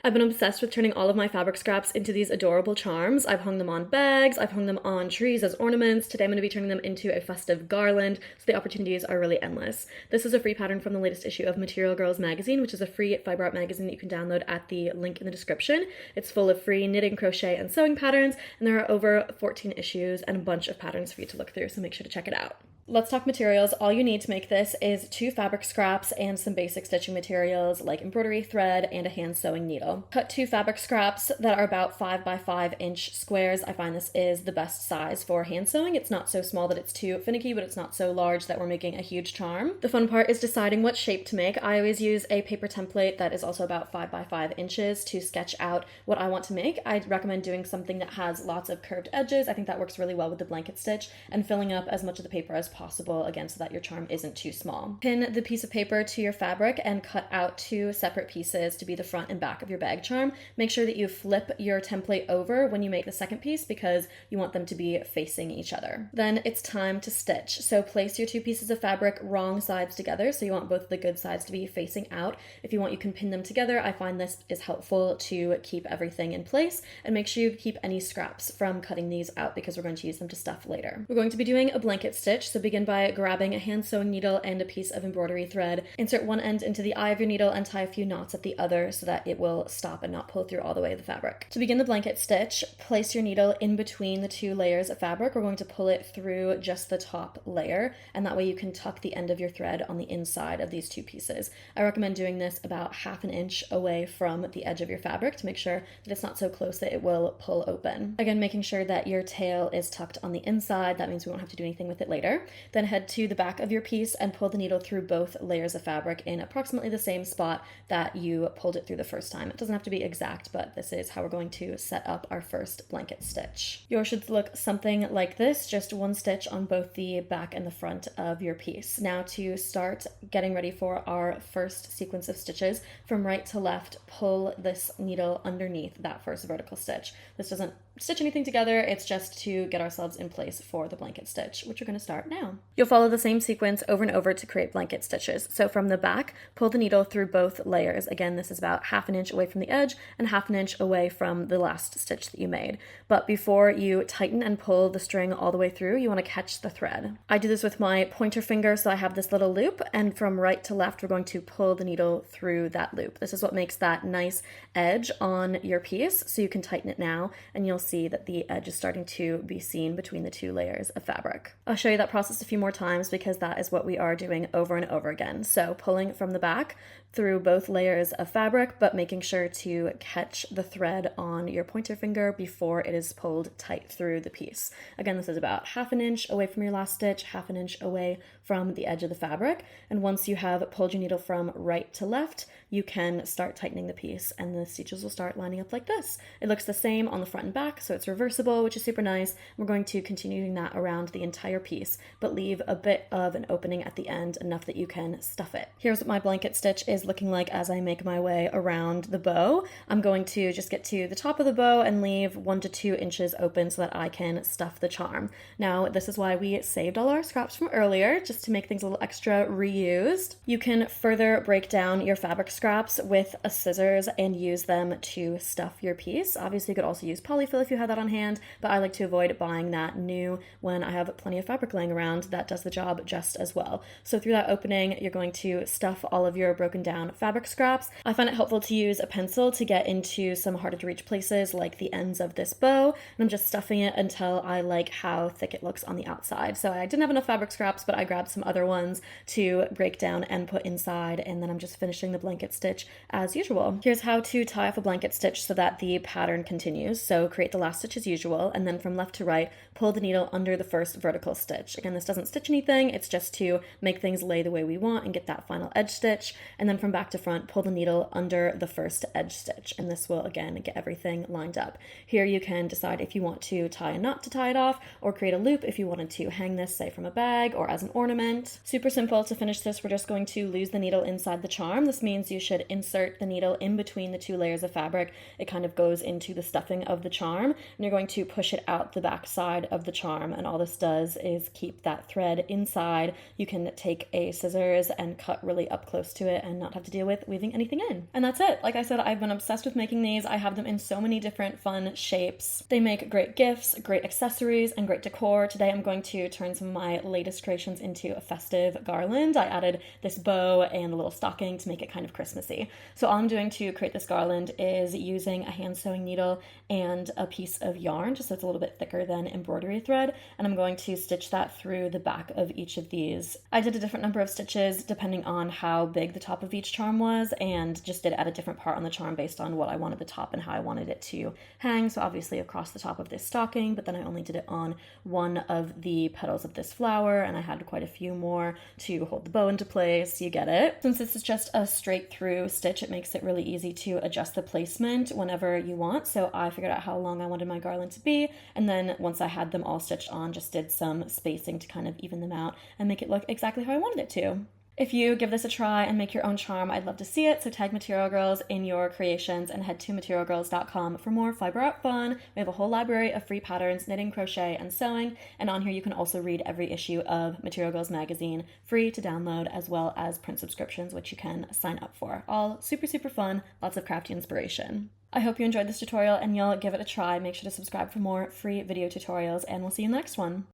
I've been obsessed with turning all of my fabric scraps into these adorable charms. I've hung them on bags, I've hung them on trees as ornaments. Today I'm going to be turning them into a festive garland, so the opportunities are really endless. This is a free pattern from the latest issue of Material Girls magazine, which is a free fiber art magazine that you can download at the link in the description. It's full of free knitting, crochet, and sewing patterns, and there are over 14 issues and a bunch of patterns for you to look through, so make sure to check it out. Let's talk materials. All you need to make this is 2 fabric scraps and some basic stitching materials like embroidery thread and a hand sewing needle. Cut 2 fabric scraps that are about 5 by 5 inch squares. I find this is the best size for hand sewing. It's not so small that it's too finicky, but it's not so large that we're making a huge charm. The fun part is deciding what shape to make. I always use a paper template that is also about 5 by 5 inches to sketch out what I want to make. I'd recommend doing something that has lots of curved edges. I think that works really well with the blanket stitch, and filling up as much of the paper as possible, again, so that your charm isn't too small. Pin the piece of paper to your fabric and cut out 2 separate pieces to be the front and back of your bag charm. Make sure that you flip your template over when you make the second piece because you want them to be facing each other. Then it's time to stitch. So place your 2 pieces of fabric wrong sides together. So you want both the good sides to be facing out. If you want, you can pin them together. I find this is helpful to keep everything in place, and make sure you keep any scraps from cutting these out because we're going to use them to stuff later. We're going to be doing a blanket stitch, so begin by grabbing a hand sewing needle and a piece of embroidery thread. Insert one end into the eye of your needle and tie a few knots at the other so that it will stop and not pull through all the way the fabric. To begin the blanket stitch, place your needle in between the 2 layers of fabric. We're going to pull it through just the top layer, and that way you can tuck the end of your thread on the inside of these 2 pieces. I recommend doing this about 1/2 inch away from the edge of your fabric to make sure that it's not so close that it will pull open. Again, making sure that your tail is tucked on the inside. That means we won't have to do anything with it later. Then head to the back of your piece and pull the needle through both layers of fabric in approximately the same spot that you pulled it through the first time. It doesn't have to be exact, but this is how we're going to set up our first blanket stitch. Yours should look something like this, just 1 stitch on both the back and the front of your piece. Now to start getting ready for our first sequence of stitches, from right to left, pull this needle underneath that first vertical stitch. This doesn't stitch anything together, it's just to get ourselves in place for the blanket stitch, which we're going to start now. You'll follow the same sequence over and over to create blanket stitches. So from the back, pull the needle through both layers. Again, this is about 1/2 inch away from the edge and 1/2 inch away from the last stitch that you made. But before you tighten and pull the string all the way through, you want to catch the thread. I do this with my pointer finger, so I have this little loop, and from right to left, we're going to pull the needle through that loop. This is what makes that nice edge on your piece, so you can tighten it now, and you'll see that the edge is starting to be seen between the 2 layers of fabric. I'll show you that process a few more times because that is what we are doing over and over again. So pulling from the back through both layers of fabric, but making sure to catch the thread on your pointer finger before it is pulled tight through the piece. Again, this is about 1/2 inch away from your last stitch, 1/2 inch away from the edge of the fabric. And once you have pulled your needle from right to left, you can start tightening the piece and the stitches will start lining up like this. It looks the same on the front and back, so it's reversible, which is super nice. We're going to continue doing that around the entire piece, but leave a bit of an opening at the end, enough that you can stuff it. Here's what my blanket stitch is looking like as I make my way around the bow. I'm going to just get to the top of the bow and leave 1 to 2 inches open so that I can stuff the charm. Now, this is why we saved all our scraps from earlier, just to make things a little extra reused. You can further break down your fabric scraps with a scissors and use them to stuff your piece. Obviously, you could also use polyfill if you have that on hand, but I like to avoid buying that new when I have plenty of fabric laying around that does the job just as well. So through that opening, you're going to stuff all of your broken down fabric scraps. I find it helpful to use a pencil to get into some harder to reach places like the ends of this bow, and I'm just stuffing it until I like how thick it looks on the outside. So I didn't have enough fabric scraps, but I grabbed some other ones to break down and put inside, and then I'm just finishing the blanket stitch as usual. Here's how to tie off a blanket stitch so that the pattern continues. So create the last stitch as usual, and then from left to right, pull the needle under the first vertical stitch. Again, this doesn't stitch anything, it's just to make things lay the way we want and get that final edge stitch. And then from back to front, pull the needle under the first edge stitch, and this will again get everything lined up. Here you can decide if you want to tie a knot to tie it off, or create a loop if you wanted to hang this, say, from a bag or as an ornament. Super simple. To finish this, we're just going to lose the needle inside the charm. This means you should insert the needle in between the 2 layers of fabric. It kind of goes into the stuffing of the charm, and you're going to push it out the back side of the charm, and all this does is keep that thread inside. You can take a scissors and cut really up close to it and not have to deal with weaving anything in. And that's it. Like I said, I've been obsessed with making these. I have them in so many different fun shapes. They make great gifts, great accessories, and great decor. Today I'm going to turn some of my latest creations into a festive garland. I added this bow and a little stocking to make it kind of Christmassy. So all I'm doing to create this garland is using a hand sewing needle and a piece of yarn, just so it's a little bit thicker than embroidery thread, and I'm going to stitch that through the back of each of these. I did a different number of stitches depending on how big the top of each charm was, and just did add a different part on the charm based on what I wanted the top and how I wanted it to hang. So obviously across the top of this stocking, but then I only did it on one of the petals of this flower, and I had quite a few more to hold the bow into place. You get it. Since this is just a straight through stitch, it makes it really easy to adjust the placement whenever you want. So I figured out how long I wanted my garland to be, and then once I had them all stitched on, just did some spacing to kind of even them out and make it look exactly how I wanted it to. If you give this a try and make your own charm, I'd love to see it, so tag Material Grrrlz in your creations and head to materialgrrrlz.com for more fiber art fun. We have a whole library of free patterns, knitting, crochet, and sewing, and on here you can also read every issue of Material Grrrlz magazine, free to download, as well as print subscriptions, which you can sign up for. All super, super fun, lots of crafty inspiration. I hope you enjoyed this tutorial and you'll give it a try. Make sure to subscribe for more free video tutorials, and we'll see you in the next one.